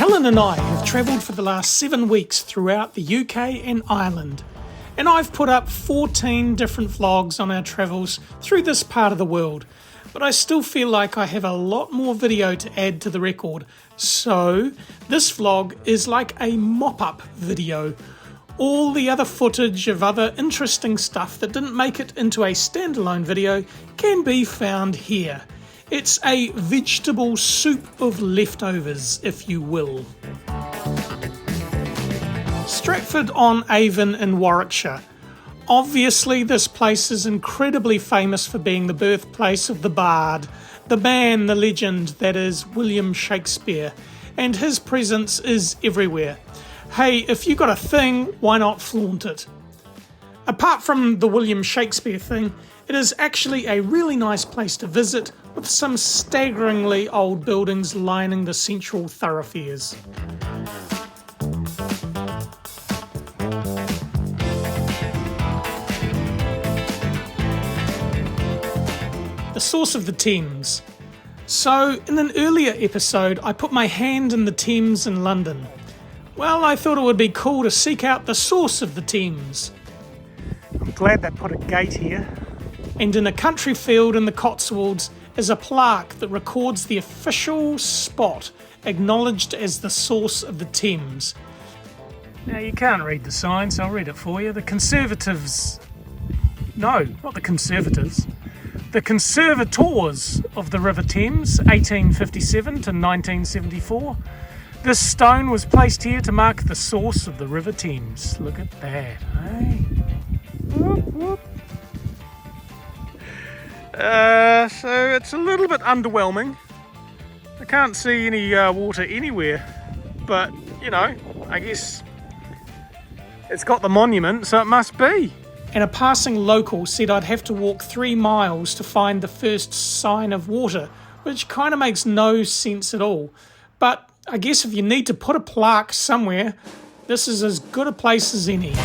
Helen and I have travelled for the last 7 weeks throughout the UK and Ireland, and I've put up 14 different vlogs on our travels through this part of the world, but I still feel like I have a lot more video to add to the record, so this vlog is like a mop-up video. All the other footage of other interesting stuff that didn't make it into a standalone video can be found here. It's a vegetable soup of leftovers, if you will. Stratford-upon-avon in Warwickshire. Obviously this place is incredibly famous for being the birthplace of the bard, the man, the legend that is William Shakespeare, and his presence is everywhere. Hey, if you got a thing, why not flaunt it? Apart from the William Shakespeare thing, it is actually a really nice place to visit with some staggeringly old buildings lining the central thoroughfares. The source of the Thames. So, in an earlier episode, I put my hand in the Thames in London. Well, I thought it would be cool to seek out the source of the Thames. I'm glad they put a gate here. And in a country field in the Cotswalds is a plaque that records the official spot acknowledged as the source of the Thames. Now, you can't read the sign, so I'll read it for you. The Conservatives... No, not the Conservatives. The Conservators of the River Thames, 1857 to 1974. This stone was placed here to mark the source of the River Thames. Look at that, eh? Whoop, whoop. So it's a little bit underwhelming. I can't see any water anywhere, but, you know, I guess it's got the monument, so it must be. And a passing local said I'd have to walk 3 miles to find the first sign of water, which kind of makes no sense at all. But I guess if you need to put a plaque somewhere, this is as good a place as any.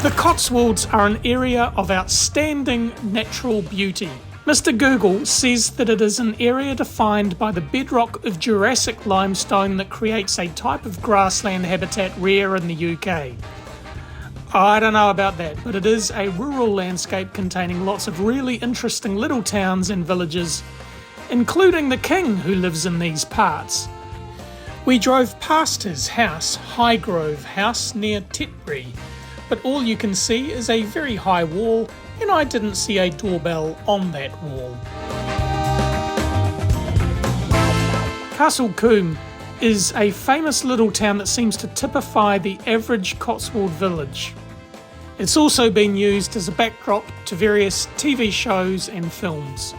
The Cotswolds are an area of outstanding natural beauty. Mr. Google says that it is an area defined by the bedrock of Jurassic limestone that creates a type of grassland habitat rare in the UK. I don't know about that, but it is a rural landscape containing lots of really interesting little towns and villages, including the king who lives in these parts. We drove past his house, Highgrove House, near Tetbury, but all you can see is a very high wall, and I didn't see a doorbell on that wall. Castle Coombe is a famous little town that seems to typify the average Cotswold village. It's also been used as a backdrop to various TV shows and films.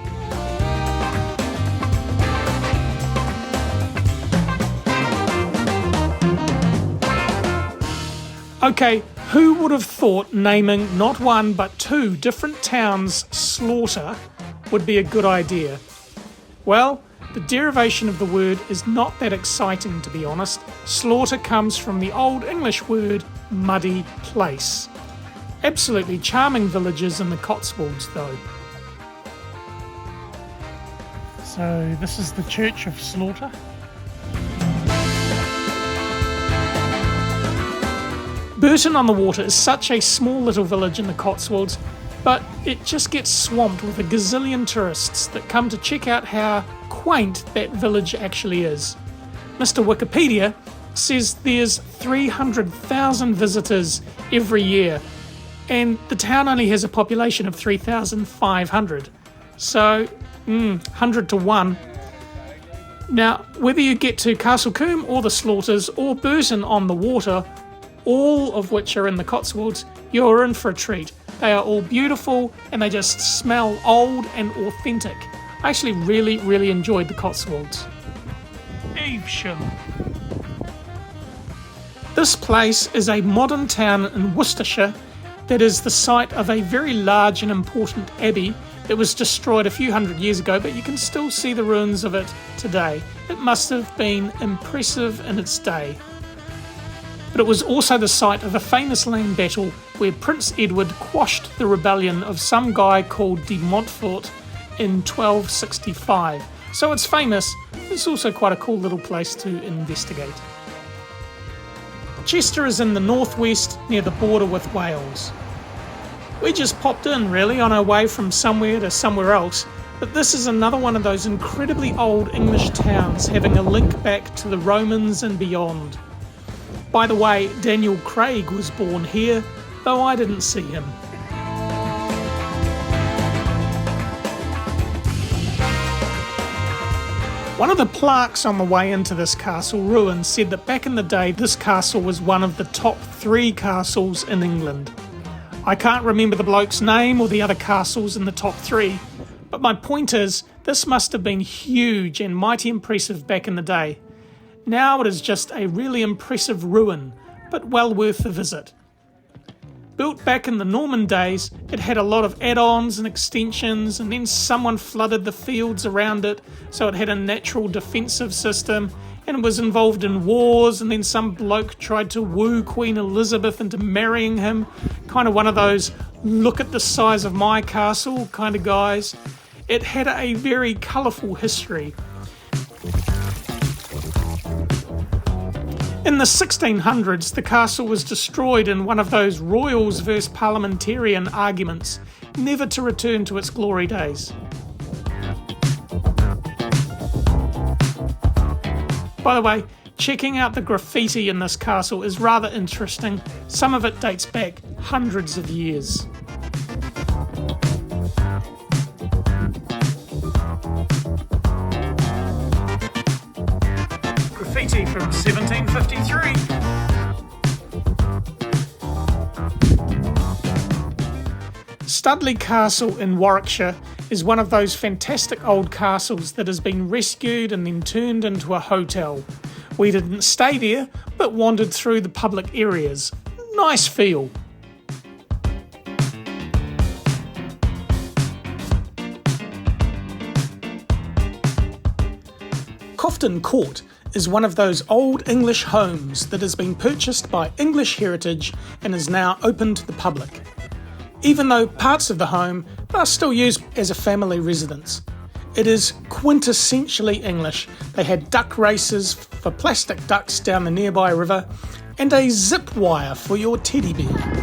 Okay, who would have thought naming not one but 2 different towns Slaughter would be a good idea? Well, the derivation of the word is not that exciting, to be honest. Slaughter comes from the Old English word muddy place. Absolutely charming villages in the Cotswolds, though. So this is the Church of Slaughter. Burton-on-the-water is such a small little village in the Cotswolds, but it just gets swamped with a gazillion tourists that come to check out how quaint that village actually is. Mr. Wikipedia says there's 300,000 visitors every year, and the town only has a population of 3,500. So, 100 to 1. Now, whether you get to Castle Coombe or the Slaughters or Burton-on-the-water, all of which are in the Cotswolds, you're in for a treat. They are all beautiful and they just smell old and authentic. I actually really enjoyed the Cotswolds. Evesham. This place is a modern town in Worcestershire that is the site of a very large and important abbey that was destroyed a few hundred years ago, but you can still see the ruins of it today. It must have been impressive in its day. But it was also the site of a famous land battle where Prince Edward quashed the rebellion of some guy called de Montfort in 1265. So it's famous. It's also quite a cool little place to investigate. Chester is in the northwest near the border with Wales. We just popped in really on our way from somewhere to somewhere else, but this is another one of those incredibly old English towns having a link back to the Romans and beyond. By the way, Daniel Craig was born here, though I didn't see him. One of the plaques on the way into this castle ruin said that back in the day this castle was one of the top 3 castles in England. I can't remember the bloke's name or the other castles in the top 3, but my point is, this must have been huge and mighty impressive back in the day. Now it is just a really impressive ruin, but well worth a visit. Built back in the Norman days, it had a lot of add-ons and extensions, and then someone flooded the fields around it, so it had a natural defensive system, and it was involved in wars, and then some bloke tried to woo Queen Elizabeth into marrying him, kind of one of those look at the size of my castle kind of guys. It had a very colourful history. In the 1600s, the castle was destroyed in one of those royals versus parliamentarian arguments, never to return to its glory days. By the way, checking out the graffiti in this castle is rather interesting. Some of it dates back hundreds of years. Graffiti from 1753. Studley Castle in Warwickshire is one of those fantastic old castles that has been rescued and then turned into a hotel. We didn't stay there, but wandered through the public areas. Nice feel. Coughton Court is one of those old English homes that has been purchased by English Heritage and is now open to the public. Even though parts of the home are still used as a family residence. It is quintessentially English. They had duck races for plastic ducks down the nearby river and a zip wire for your teddy bear.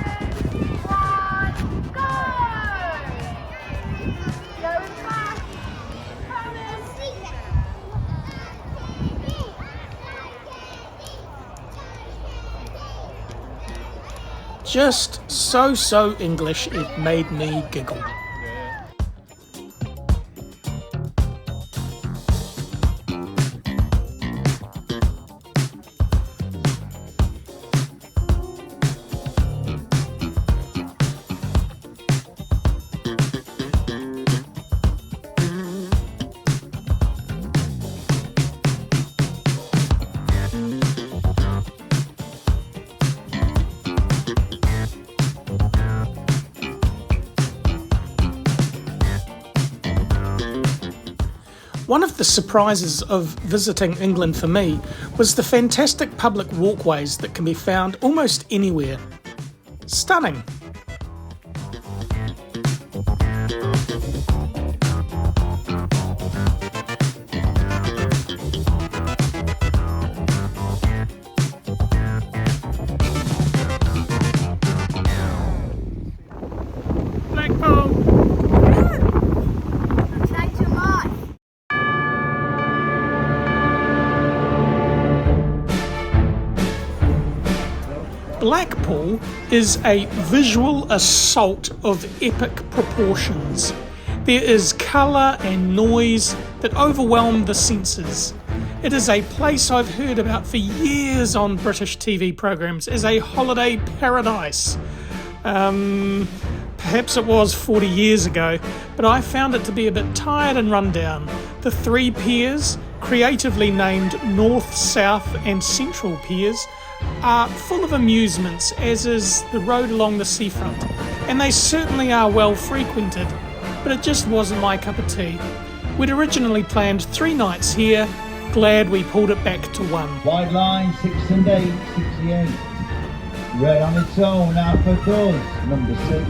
Just so English it made me giggle. One of the surprises of visiting England for me was the fantastic public walkways that can be found almost anywhere. Stunning. Blackpool. Blackpool is a visual assault of epic proportions. There is colour and noise that overwhelm the senses. It is a place I've heard about for years on British TV programmes as a holiday paradise. Perhaps it was 40 years ago, but I found it to be a bit tired and run down. The 3 piers, creatively named North, South and Central Piers, are full of amusements, as is the road along the seafront, and they certainly are well frequented, but it just wasn't my cup of tea. We'd originally planned 3 nights here, glad we pulled it back to 1. Wide line 6 and 8, 68. Red on its own, out for doors, number 6.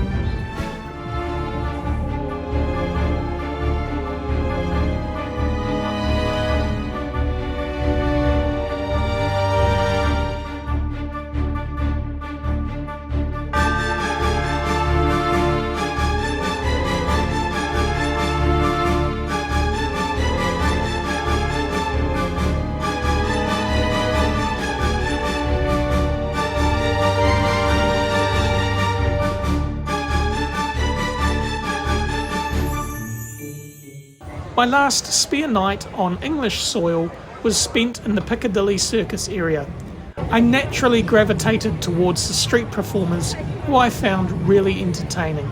My last spare night on English soil was spent in the Piccadilly Circus area. I naturally gravitated towards the street performers, who I found really entertaining.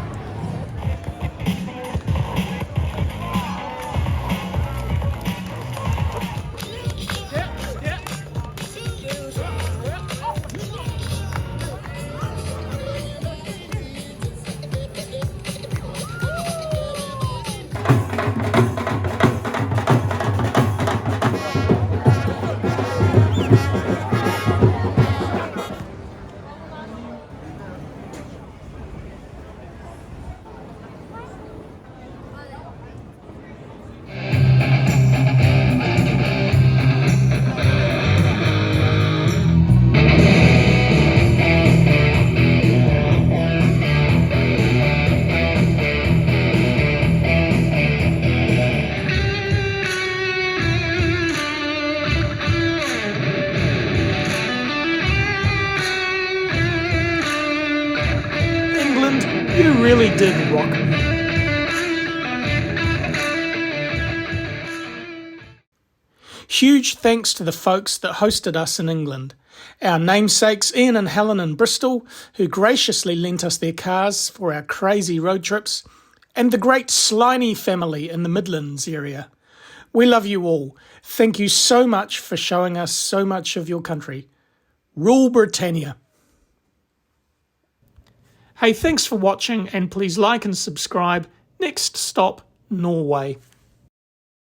You really did rock me. Huge thanks to the folks that hosted us in England. Our namesakes Ian and Helen in Bristol, who graciously lent us their cars for our crazy road trips, and the great Sliney family in the Midlands area. We love you all. Thank you so much for showing us so much of your country. Rule Britannia. Hey, thanks for watching, and please like and subscribe. Next stop, Norway.